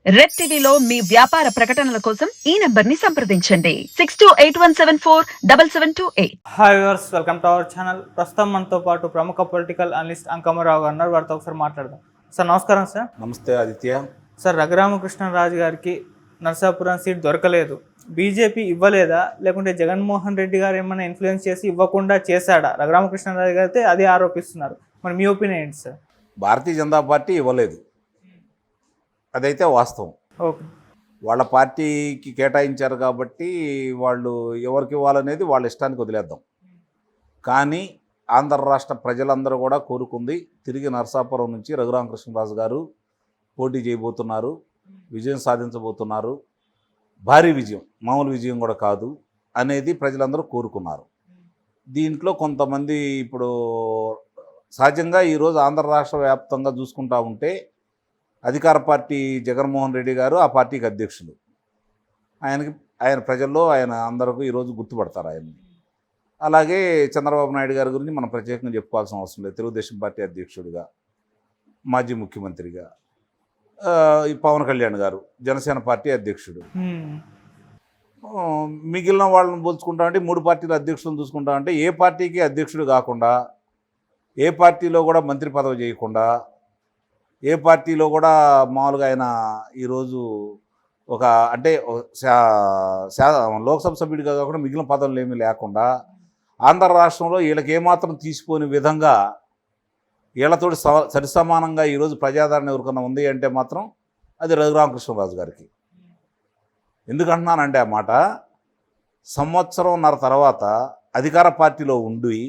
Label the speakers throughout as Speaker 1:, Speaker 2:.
Speaker 1: Red టీవీలో మీ వ్యాపార ప్రకటనల కోసం ఈ నంబర్ ని సంప్రదించండి 6281747728.
Speaker 2: Hi viewers, welcome to our channel. ప్రస్తుతం మనతో పాటు ప్రముఖ పొలిటికల్ అనలిస్ట్ అంకమ్మరావు గారు ఉన్నారు. వారితో ఒకసారి మాట్లాడదాం. సార్ నమస్కారం. సార్
Speaker 3: నమస్తే ఆదిత్య.
Speaker 2: సార్, రఘురామకృష్ణరాజు గారికి నరసాపురం సీట్ దొరకలేదు. బీజేపీ ఇవ్వలేదా, లేకుంటే జగన్మోహన్ రెడ్డి గారు ఏమైనా ఇన్ఫ్లుయెన్స్ చేసి ఇవ్వకుండా చేశాడా? రఘురామకృష్ణరాజు గారు అయితే అదే ఆరోపిస్తున్నారు. మరి మీ ఒపీనియన్ ఏంటి సార్?
Speaker 3: భారతీయ జనతా పార్టీ ఇవ్వలేదు, అదైతే వాస్తవం.
Speaker 2: ఓకే,
Speaker 3: వాళ్ళ పార్టీకి కేటాయించారు కాబట్టి వాళ్ళు ఎవరికి ఇవ్వాలనేది వాళ్ళ ఇష్టానికి వదిలేద్దాం. కానీ ఆంధ్ర రాష్ట్ర ప్రజలందరూ కూడా కోరుకుంది తిరిగి నరసాపురం నుంచి రఘురామకృష్ణరాజు గారు పోటీ చేయబోతున్నారు, విజయం సాధించబోతున్నారు. భారీ విజయం, మామూలు విజయం కూడా కాదు అనేది ప్రజలందరూ కోరుకున్నారు. దీంట్లో కొంతమంది ఇప్పుడు సహజంగా ఈరోజు ఆంధ్ర రాష్ట్ర వ్యాప్తంగా చూసుకుంటా ఉంటే అధికార పార్టీ జగన్మోహన్ రెడ్డి గారు ఆ పార్టీకి అధ్యక్షులు. ఆయన ప్రజల్లో ఆయన అందరికీ ఈరోజు గుర్తుపడతారు ఆయన్ని. అలాగే చంద్రబాబు నాయుడు గారి గురించి మనం ప్రత్యేకంగా చెప్పుకోవాల్సిన అవసరం లేదు. తెలుగుదేశం పార్టీ అధ్యక్షుడిగా, మాజీ ముఖ్యమంత్రిగా, ఈ పవన్ కళ్యాణ్ గారు జనసేన పార్టీ అధ్యక్షుడు. మిగిలిన వాళ్ళని పోల్చుకుంటామంటే 3 పార్టీల అధ్యక్షులను చూసుకుంటామంటే ఏ పార్టీకి అధ్యక్షుడు కాకుండా, ఏ పార్టీలో కూడా మంత్రి పదవి చేయకుండా, ఏ పార్టీలో కూడా మామూలుగా ఆయన ఈరోజు ఒక అంటే లోక్సభ సభ్యుడిగా కాకుండా మిగిలిన పదవులు ఏమీ లేకుండా ఆంధ్ర రాష్ట్రంలో వీళ్ళకి ఏమాత్రం తీసిపోని విధంగా వీళ్ళతోటి సరిసమానంగా ఈరోజు ప్రజాదరణ ఎవరికన్నా ఉంది అంటే మాత్రం అది రఘురామకృష్ణరాజు గారికి. ఎందుకంటున్నానంటే ఆ మాట, సంవత్సరంన్నర తర్వాత అధికార పార్టీలో ఉండి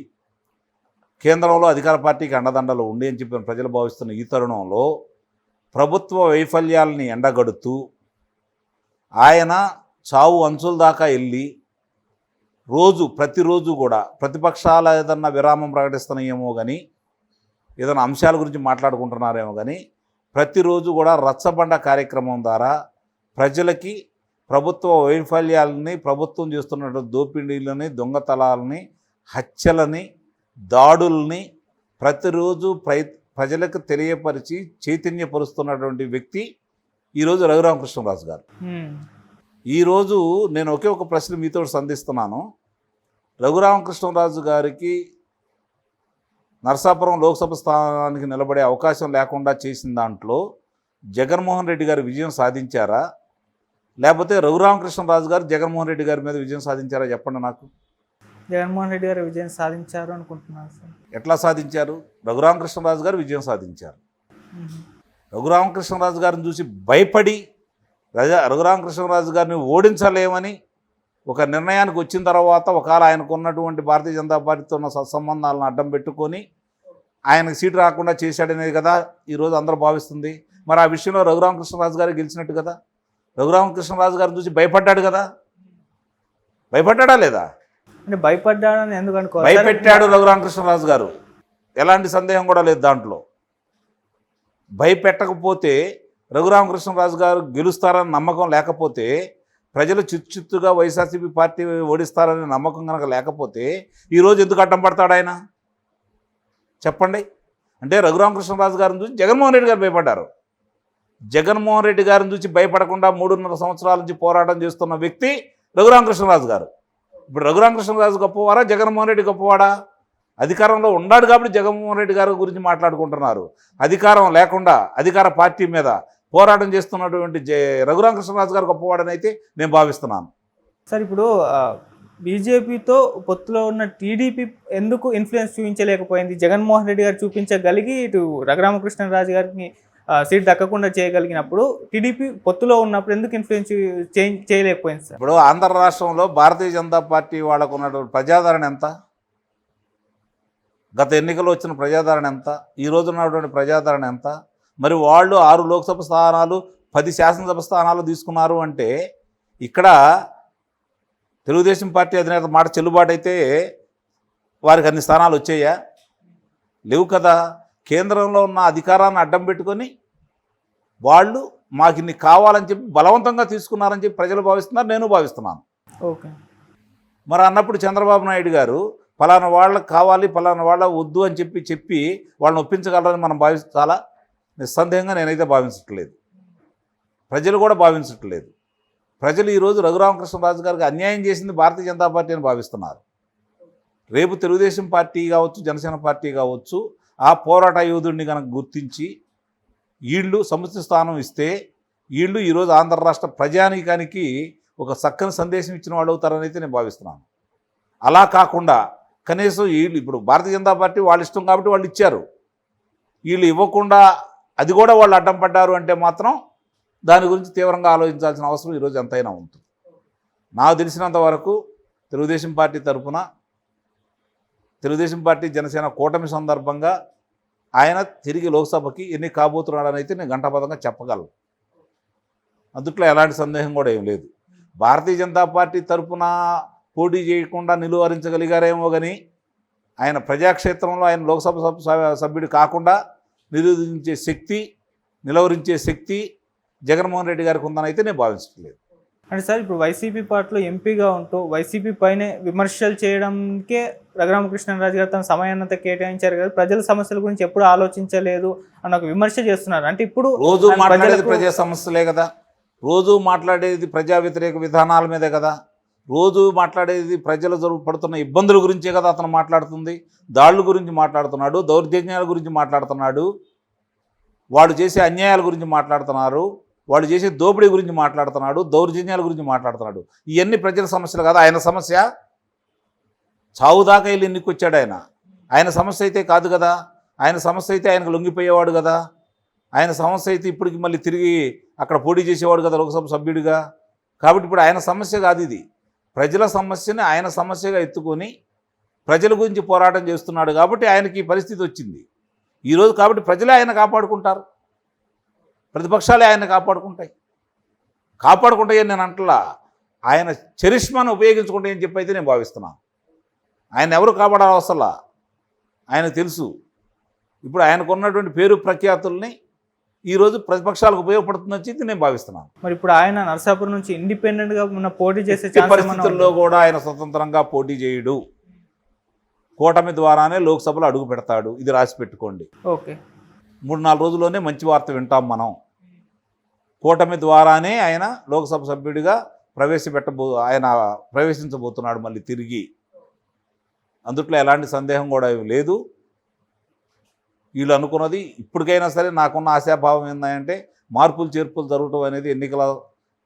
Speaker 3: కేంద్రంలో అధికార పార్టీకి అండదండలు ఉండి అని చెప్పి ప్రజలు భావిస్తున్న ఈ తరుణంలో ప్రభుత్వ వైఫల్యాలని ఎండగడుతూ ఆయన చావు అంచుల దాకా వెళ్ళి ప్రతిరోజు కూడా ప్రతిపక్షాలు ఏదన్నా విరామం ప్రకటిస్తున్నాయేమో కానీ, ఏదైనా అంశాల గురించి మాట్లాడుకుంటున్నారేమో కానీ, ప్రతిరోజు కూడా రచ్చబండ కార్యక్రమం ద్వారా ప్రజలకి ప్రభుత్వ వైఫల్యాలని, ప్రభుత్వం చేస్తున్నటువంటి దోపిడీలని, దొంగతనాలని, హత్యలని, దాడుల్ని ప్రతిరోజు ప్రజలకు తెలియపరిచి చైతన్యపరుస్తున్నటువంటి వ్యక్తి ఈరోజు రఘురామకృష్ణరాజు గారు. ఈరోజు నేను ఒకే ఒక ప్రశ్న మీతో సంధిస్తున్నాను. రఘురామకృష్ణరాజు గారికి నరసాపురం లోక్సభ స్థానానికి నిలబడే అవకాశం లేకుండా చేసిన దాంట్లో జగన్మోహన్ రెడ్డి గారు విజయం సాధించారా, లేకపోతే రఘురామకృష్ణరాజు గారు జగన్మోహన్ రెడ్డి గారి మీద విజయం సాధించారా? చెప్పండి నాకు.
Speaker 2: జగన్మోహన్ రెడ్డి గారు విజయం సాధించారు అనుకుంటున్నాను సార్.
Speaker 3: ఎట్లా సాధించారు? రఘురామకృష్ణరాజు గారు విజయం సాధించారు. రఘురామకృష్ణరాజు గారిని చూసి భయపడి రఘురామకృష్ణరాజు గారిని ఓడించలేమని ఒక నిర్ణయానికి వచ్చిన తర్వాత ఒకవేళ ఆయనకు ఉన్నటువంటి భారతీయ జనతా పార్టీతో ఉన్న సత్సంబంధాలను అడ్డం పెట్టుకొని ఆయనకు సీటు రాకుండా చేశాడనేది కదా ఈరోజు అందరూ భావిస్తుంది. మరి ఆ విషయంలో రఘురామకృష్ణరాజు గారు గెలిచినట్టు కదా. రఘురామకృష్ణరాజు గారిని చూసి భయపడ్డాడు కదా. భయపడ్డా లేదా?
Speaker 2: అంటే భయపడ్డాడని ఎందుకు అనుకో,
Speaker 3: భయపెట్టాడు రఘురామకృష్ణరాజు గారు, ఎలాంటి సందేహం కూడా లేదు దాంట్లో. భయపెట్టకపోతే రఘురామకృష్ణరాజు గారు గెలుస్తారని నమ్మకం లేకపోతే, ప్రజలు చిచ్చుగా వైఎస్ఆర్సీపీ పార్టీ ఓడిస్తారనే నమ్మకం కనుక లేకపోతే ఈరోజు ఎందుకు అడ్డం పడతాడు ఆయన? చెప్పండి. అంటే రఘురామకృష్ణరాజు గారిని చూసి జగన్మోహన్ రెడ్డి గారు భయపడ్డారు. జగన్మోహన్ రెడ్డి గారిని చూసి భయపడకుండా 3.5 సంవత్సరాల నుంచి పోరాటం చేస్తున్న వ్యక్తి రఘురామకృష్ణరాజు గారు. ఇప్పుడు రఘురామకృష్ణరాజు గొప్పవారా, జగన్మోహన్ రెడ్డి గొప్పవాడా? అధికారంలో ఉన్నాడు కాబట్టి జగన్మోహన్ రెడ్డి గారి గురించి మాట్లాడుకుంటున్నారు. అధికారం లేకుండా అధికార పార్టీ మీద పోరాటం చేస్తున్నటువంటి రఘురామకృష్ణరాజు గారు గొప్పవాడని అయితే నేను భావిస్తున్నాను.
Speaker 2: సార్, ఇప్పుడు బీజేపీతో పొత్తులో ఉన్న టీడీపీ ఎందుకు ఇన్ఫ్లుయెన్స్ చూపించలేకపోయింది? జగన్మోహన్ రెడ్డి గారు చూపించగలిగి ఇటు రఘురామకృష్ణరాజు గారికి సీట్ దక్కకుండా చేయగలిగినప్పుడు టీడీపీ పొత్తులో ఉన్నప్పుడు ఎందుకు ఇన్ఫ్లుయెన్స్ చేయలేకపోయింది సార్?
Speaker 3: ఇప్పుడు ఆంధ్ర రాష్ట్రంలో భారతీయ జనతా పార్టీ వాళ్ళకు ఉన్నటువంటి ప్రజాదరణ ఎంత? గత ఎన్నికల్లో వచ్చిన ప్రజాదరణ ఎంత? ఈరోజు ఉన్నటువంటి ప్రజాదరణ ఎంత? మరి వాళ్ళు 6 లోక్సభ స్థానాలు, 10 శాసనసభ స్థానాలు తీసుకున్నారు అంటే ఇక్కడ తెలుగుదేశం పార్టీ అధినేత మాట చెల్లుబాటు అయితే వారికి అన్ని స్థానాలు వచ్చాయా? లేవు కదా. కేంద్రంలో ఉన్న అధికారాన్ని అడ్డం పెట్టుకొని వాళ్ళు మాకు ఇన్ని కావాలని చెప్పి బలవంతంగా తీసుకున్నారని చెప్పి ప్రజలు భావిస్తున్నారు, నేను భావిస్తున్నాను.
Speaker 2: ఓకే,
Speaker 3: మరి అన్నప్పుడు చంద్రబాబు నాయుడు గారు ఫలానా వాళ్ళకి కావాలి, ఫలానా వాళ్ళ వద్దు అని చెప్పి వాళ్ళని ఒప్పించగలరని మనం భావించాలా? నిస్సందేహంగా నేనైతే భావించట్లేదు. ప్రజలు కూడా భావించట్లేదు. ప్రజలు ఈరోజు రఘురామకృష్ణరాజు గారికి అన్యాయం చేసింది భారతీయ జనతా పార్టీ అని భావిస్తున్నారు. రేపు తెలుగుదేశం పార్టీ కావచ్చు, జనసేన పార్టీ కావచ్చు, ఆ పోరాట యోధుడిని కనుక గుర్తించి వీళ్ళు సముచిత స్థానం ఇస్తే వీళ్ళు ఈరోజు ఆంధ్ర రాష్ట్ర ప్రజానీకానికి ఒక చక్కని సందేశం ఇచ్చిన వాళ్ళు అవుతారని అయితే నేను భావిస్తున్నాను. అలా కాకుండా కనీసం వీళ్ళు ఇప్పుడు భారతీయ జనతా పార్టీ వాళ్ళ ఇష్టం కాబట్టి వాళ్ళు ఇచ్చారు, వీళ్ళు ఇవ్వకుండా అది కూడా వాళ్ళు అడ్డం పడ్డారు అంటే మాత్రం దాని గురించి తీవ్రంగా ఆలోచించాల్సిన అవసరం ఈరోజు ఎంతైనా ఉంటుంది. నాకు తెలిసినంత వరకు తెలుగుదేశం పార్టీ తరఫున తెలుగుదేశం పార్టీ జనసేన కూటమి సందర్భంగా ఆయన తిరిగి లోక్సభకి ఎన్ని కాబోతున్నాడని అయితే నేను ఘంటాపథంగా చెప్పగలను. అందుట్లో ఎలాంటి సందేహం కూడా ఏం లేదు. భారతీయ జనతా పార్టీ తరఫున పోటీ చేయకుండా నిలువరించగలిగారేమో కానీ ఆయన ప్రజాక్షేత్రంలో ఆయన లోక్సభ సభ్యుడు కాకుండా నిలువరించే శక్తి జగన్మోహన్ రెడ్డి గారికి ఉందని అయితే నేను భావించట్లేదు.
Speaker 2: అంటే సార్ ఇప్పుడు వైసీపీ పార్టీలో ఎంపీగా ఉంటూ వైసీపీ పైనే విమర్శలు చేయడానికే రఘురామకృష్ణరాజు గారు తన సమయాన్నంతా కేటాయించారు కదా, ప్రజల సమస్యల గురించి ఎప్పుడు ఆలోచించలేదు అన్న ఒక విమర్శ చేస్తున్నారు. అంటే ఇప్పుడు
Speaker 3: రోజు మాట్లాడేది ప్రజా సమస్యలే కదా, రోజు మాట్లాడేది ప్రజా వ్యతిరేక విధానాల మీదే కదా, రోజు మాట్లాడేది ప్రజలు పడుతున్న ఇబ్బందుల గురించే కదా అతను మాట్లాడుతుంది. దాడుల గురించి మాట్లాడుతున్నాడు, దౌర్జన్యాల గురించి మాట్లాడుతున్నాడు, వాళ్ళు చేసే అన్యాయాల గురించి మాట్లాడుతున్నారు, వాళ్ళు చేసే దోపిడీ గురించి మాట్లాడుతున్నాడు, దౌర్జన్యాల గురించి మాట్లాడుతున్నాడు. ఇవన్నీ ప్రజల సమస్యలు కదా. ఆయన సమస్య చావు దాకా వెళ్ళి ఎన్నికొచ్చాడు ఆయన. ఆయన సమస్య అయితే కాదు కదా. ఆయన సమస్య అయితే ఆయనకు లొంగిపోయేవాడు కదా. ఆయన సమస్య అయితే ఇప్పటికి మళ్ళీ తిరిగి అక్కడ పోటీ చేసేవాడు కదా లోక్సభ సభ్యుడిగా. కాబట్టి ఇప్పుడు ఆయన సమస్య కాదు ఇది. ప్రజల సమస్యని ఆయన సమస్యగా ఎత్తుకొని ప్రజల గురించి పోరాటం చేస్తున్నాడు కాబట్టి ఆయనకి ఈ పరిస్థితి వచ్చింది ఈరోజు. కాబట్టి ప్రజలే ఆయన కాపాడుకుంటారు, ప్రతిపక్షాలే ఆయన కాపాడుకుంటాయని నేను అంటలా. ఆయన చరిష్మాను ఉపయోగించుకుంటాయని చెప్పి అయితే నేను భావిస్తున్నాను. ఆయన ఎవరు కాపాడాలి అవసరంలా, ఆయనకు తెలుసు. ఇప్పుడు ఆయనకు ఉన్నటువంటి పేరు ప్రఖ్యాతుల్ని ఈరోజు ప్రతిపక్షాలకు ఉపయోగపడుతుందని నేను భావిస్తున్నాను.
Speaker 2: మరి ఇప్పుడు ఆయన నరసాపురం నుంచి ఇండిపెండెంట్గా ఉన్న పోటీ చేసే
Speaker 3: పరిస్థితుల్లో కూడా ఆయన స్వతంత్రంగా పోటీ చేయడు. కూటమి ద్వారానే లోక్సభలో అడుగు పెడతాడు. ఇది రాసి పెట్టుకోండి.
Speaker 2: ఓకే,
Speaker 3: 3-4 రోజుల్లోనే మంచి వార్త వింటాం మనం. కూటమి ద్వారానే ఆయన లోక్సభ సభ్యుడిగా ఆయన ప్రవేశించబోతున్నాడు మళ్ళీ తిరిగి. అందుట్లో ఎలాంటి సందేహం కూడా లేదు. వీళ్ళు అనుకున్నది ఇప్పటికైనా సరే నాకున్న ఆశాభావం ఏంటంటే మార్పులు చేర్పులు జరగటం అనేది ఎన్నికల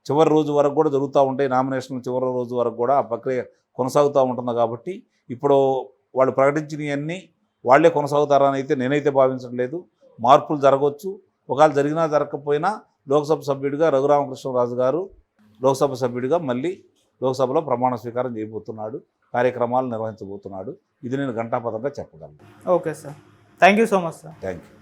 Speaker 3: చివరి రోజు వరకు కూడా జరుగుతూ ఉంటాయి. నామినేషన్ చివరి రోజు వరకు కూడా ఆ ప్రక్రియ కొనసాగుతూ ఉంటుంది. కాబట్టి ఇప్పుడు వాళ్ళు ప్రకటించినవన్నీ వాళ్ళే కొనసాగుతారని అయితే నేనైతే భావించట్లేదు. మార్పులు జరగవచ్చు. ఒకవేళ జరిగినా జరగకపోయినా లోక్సభ సభ్యుడిగా రఘురామకృష్ణరాజు గారు లోక్సభ సభ్యుడిగా మళ్ళీ లోక్సభలో ప్రమాణ స్వీకారం చేయబోతున్నాడు, కార్యక్రమాలు నిర్వహించబోతున్నాడు. ఇది నేను ఘంటాపథంగా చెప్పగలను.
Speaker 2: Okay sir, thank you so much sir.
Speaker 3: Thank you.